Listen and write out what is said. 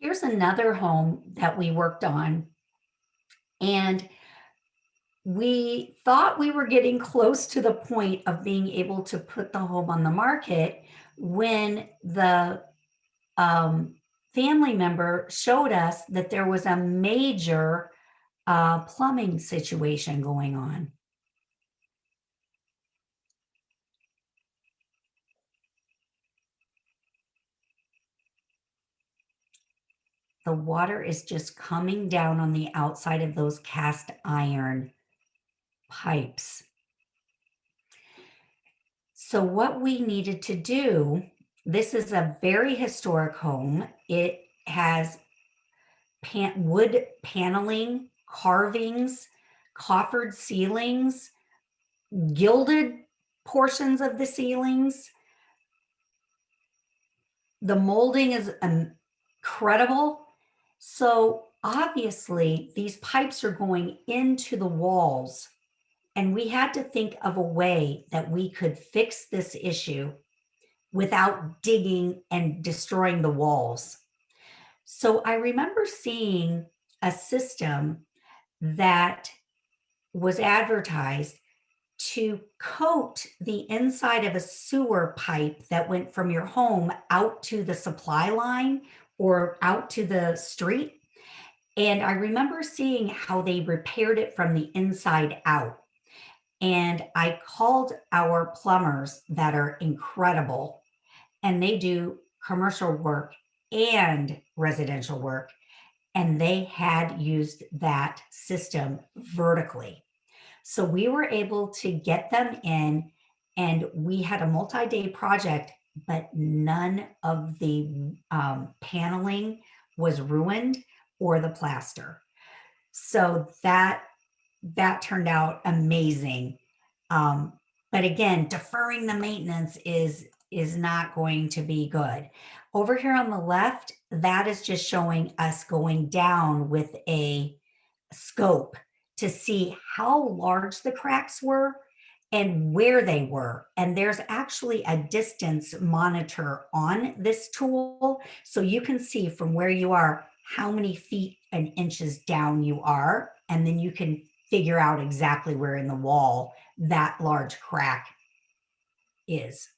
Here's another home that we worked on, and we thought we were getting close to the point of being able to put the home on the market when the um, family member showed us that there was a major plumbing situation going on. The water is just coming down on the outside of those cast iron pipes. So, what we needed to do, this is a very historic home. It has wood paneling, carvings, coffered ceilings, gilded portions of the ceilings. The molding is incredible. So, obviously, these pipes are going into the walls. And we had to think of a way that we could fix this issue without digging and destroying the walls. So I remember seeing a system that was advertised to coat the inside of a sewer pipe that went from your home out to the supply line or out to the street. And I remember seeing how they repaired it from the inside out. And I called our plumbers that are incredible, and they do commercial work and residential work. And they had used that system vertically. So we were able to get them in, and we had a multi day project, but none of the paneling was ruined or the plaster. So that turned out amazing. Um, but again, deferring the maintenance is not going to be good. Over here on the left, that is just showing us going down with a scope to see how large the cracks were and where they were. And there's actually a distance monitor on this tool. So you can see from where you are how many feet and inches down you are. And then you can figure out exactly where in the wall that large crack is.